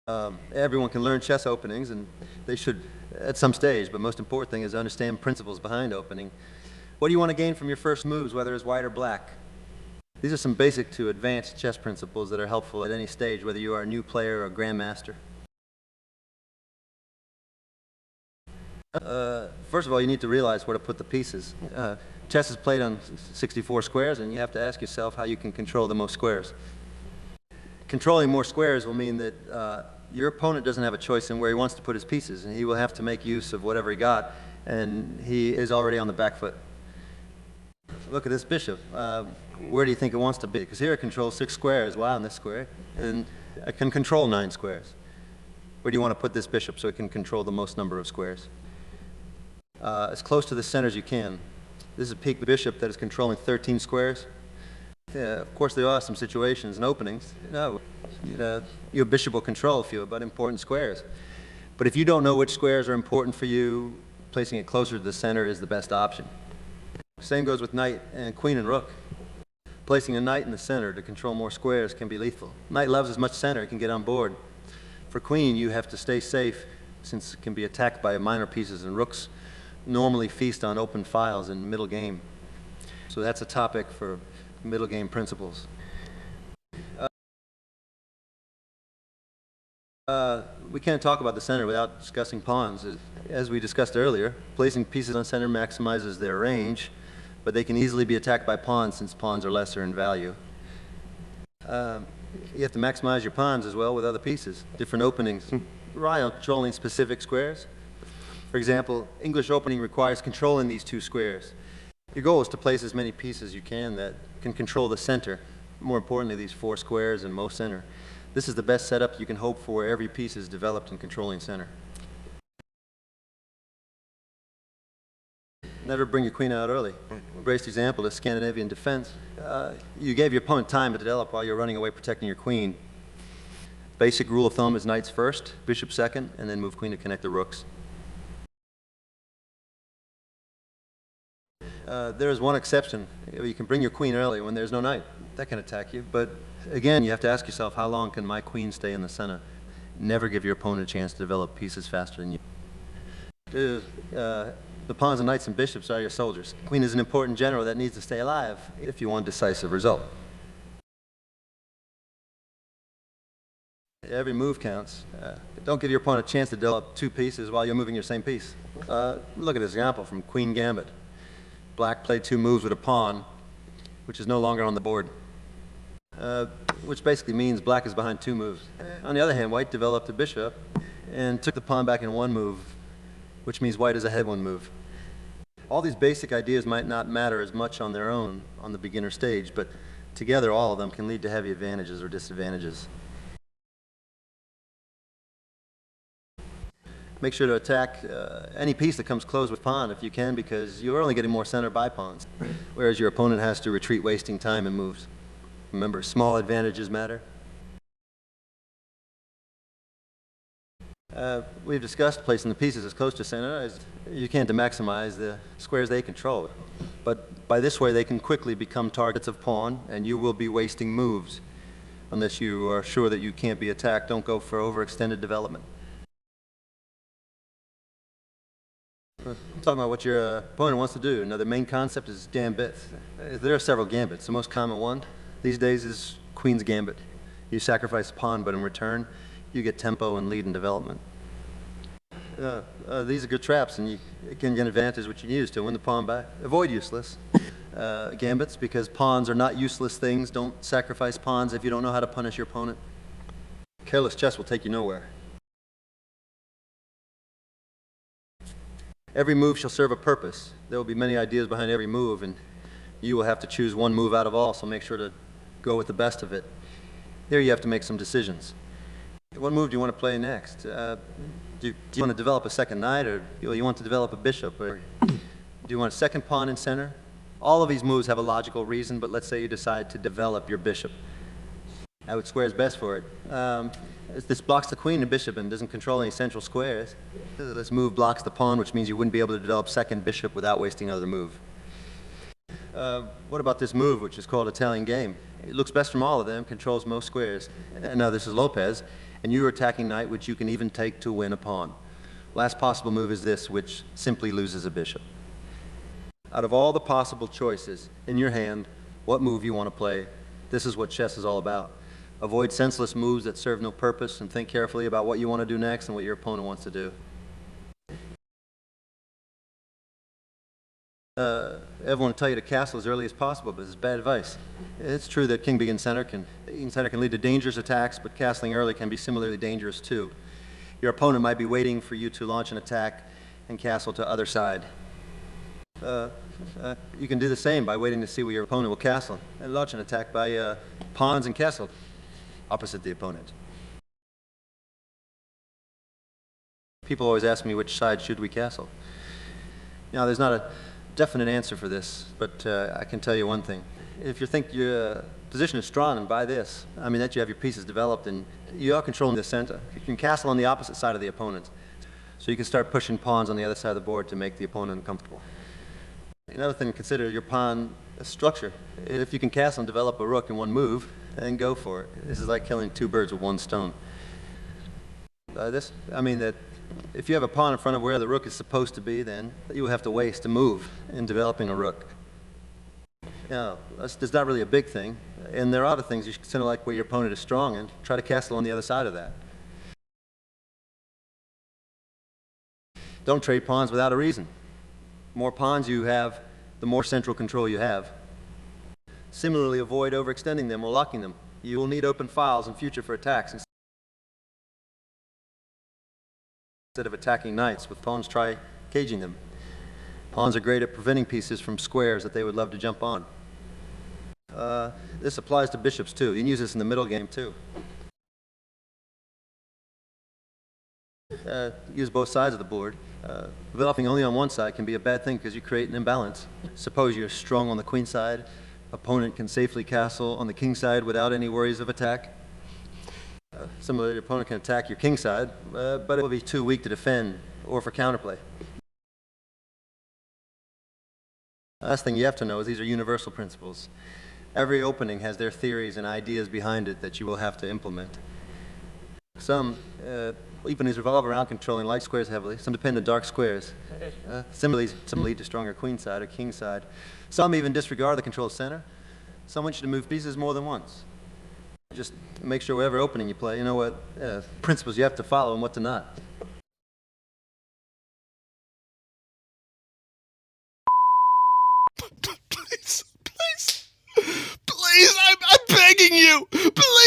Everyone can learn chess openings, and they should at some stage, but most important thing is to understand principles behind opening. What do you want to gain from your first moves, whether it's white or black? These are some basic to advanced chess principles that are helpful at any stage, whether you are a new player or a grandmaster. First of all, you need to realize where to put the pieces. Chess is played on 64 squares, and you have to ask yourself how you can control the most squares. Controlling more squares will mean that your opponent doesn't have a choice in where he wants to put his pieces, and he will have to make use of whatever he got, and he is already on the back foot. Look at this bishop. Where do you think it wants to be? Because here it controls 6 squares, wow, in this square, and it can control 9 squares. Where do you want to put this bishop so it can control the most number of squares? As close to the center as you can. This is a peak bishop that is controlling 13 squares. Yeah, of course there are some situations and openings. Your bishop will control a few but important squares. But if you don't know which squares are important for you, placing it closer to the center is the best option. Same goes with knight and queen and rook. Placing a knight in the center to control more squares can be lethal. Knight loves as much center, it can get on board. For queen, you have to stay safe since it can be attacked by minor pieces, and rooks normally feast on open files in middle game. So that's a topic for middle game principles. We can't talk about the center without discussing pawns. As we discussed earlier, placing pieces on center maximizes their range, but they can easily be attacked by pawns since pawns are lesser in value. You have to maximize your pawns as well with other pieces, different openings. Rely on controlling specific squares. For example, English opening requires controlling these 2 squares. Your goal is to place as many pieces as you can that can control the center. More importantly, these 4 squares and most center. This is the best setup you can hope for where every piece is developed in controlling center. Never bring your queen out early. Embrace the example of Scandinavian defense. You gave your opponent time to develop while you're running away protecting your queen. Basic rule of thumb is knights first, bishop second, and then move queen to connect the rooks. There is one exception. You can bring your queen early when there's no knight. That can attack you. But again, you have to ask yourself, how long can my queen stay in the center? Never give your opponent a chance to develop pieces faster than you. The pawns and knights and bishops are your soldiers. Queen is an important general that needs to stay alive if you want a decisive result. Every move counts. Don't give your opponent a chance to develop 2 pieces while you're moving your same piece. Look at this example from Queen Gambit. Black played 2 moves with a pawn, which is no longer on the board, which basically means black is behind 2 moves. On the other hand, white developed a bishop and took the pawn back in 1 move, which means white is ahead 1 move. All these basic ideas might not matter as much on their own on the beginner stage, but together all of them can lead to heavy advantages or disadvantages. Make sure to attack any piece that comes close with pawn if you can, because you're only getting more center by pawns, whereas your opponent has to retreat, wasting time and moves. Remember, small advantages matter. We've discussed placing the pieces as close to center as you can to maximize the squares they control. But by this way, they can quickly become targets of pawn, and you will be wasting moves. Unless you are sure that you can't be attacked, don't go for overextended development. I'm talking about what your opponent wants to do. Now, the main concept is gambits. There are several gambits. The most common one these days is Queen's Gambit. You sacrifice a pawn, but in return, you get tempo and lead in development. These are good traps, and you can get an advantage which you use to win the pawn back. Avoid useless gambits, because pawns are not useless things. Don't sacrifice pawns if you don't know how to punish your opponent. Careless chess will take you nowhere. Every move shall serve a purpose. There will be many ideas behind every move, and you will have to choose 1 move out of all, so make sure to go with the best of it. Here you have to make some decisions. What move do you want to play next? Do you want to develop a second knight, or do you want to develop a bishop? Or do you want a second pawn in center? All of these moves have a logical reason, but let's say you decide to develop your bishop. Which square is best for it? This blocks the queen and bishop and doesn't control any central squares. This move blocks the pawn, which means you wouldn't be able to develop second bishop without wasting another move. What about this move, which is called Italian game? It looks best from all of them, controls most squares. Now this is Lopez, and your attacking knight, which you can even take to win a pawn. Last possible move is this, which simply loses a bishop. Out of all the possible choices in your hand, what move you want to play, this is what chess is all about. Avoid senseless moves that serve no purpose and think carefully about what you want to do next and what your opponent wants to do. Everyone will tell you to castle as early as possible, but it's bad advice. It's true that king begins center can lead to dangerous attacks, but castling early can be similarly dangerous too. Your opponent might be waiting for you to launch an attack and castle to other side. You can do the same by waiting to see where your opponent will castle and launch an attack by pawns and castle opposite the opponent. People always ask me which side should we castle. Now, there's not a definite answer for this, but I can tell you one thing. If you think your position is strong, and by this, I mean that you have your pieces developed and you are controlling the center, you can castle on the opposite side of the opponent. So you can start pushing pawns on the other side of the board to make the opponent uncomfortable. Another thing, consider your pawn structure. If you can castle and develop a rook in one move, then go for it. This is like killing two birds with one stone. That if you have a pawn in front of where the rook is supposed to be, then you will have to waste a move in developing a rook. Now, that's not really a big thing, and there are other things you should consider, like where your opponent is strong, and try to castle on the other side of that. Don't trade pawns without a reason. The more pawns you have, the more central control you have. Similarly, avoid overextending them or locking them. You will need open files in future for attacks. Instead of attacking knights with pawns, try caging them. Pawns are great at preventing pieces from squares that they would love to jump on. This applies to bishops too. You can use this in the middle game too. Use both sides of the board. Developing only on one side can be a bad thing because you create an imbalance. Suppose you're strong on the queen side. Opponent can safely castle on the king side without any worries of attack. Similarly, your opponent can attack your king side, but it will be too weak to defend or for counterplay. Last thing you have to know is these are universal principles. Every opening has their theories and ideas behind it that you will have to implement. Some openings revolve around controlling light squares heavily. Some depend on dark squares. Similarly, some lead to stronger queen side or king side. Some even disregard the control center. Some want you to move pieces more than once. Just make sure whatever opening you play, you know what principles you have to follow and what to not. Please, I'm begging you, please.